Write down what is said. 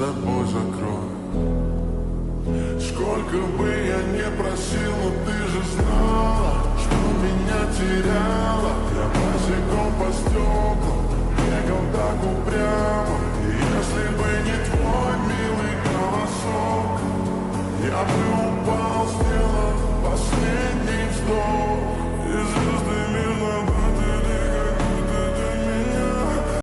собой закрой. Сколько бы я не просил, но ты же знала, что меня теряла. Я босиком по стеклам бегал так упрямо. И если бы не твой милый голосок, я бы упал, сделав последний вздох.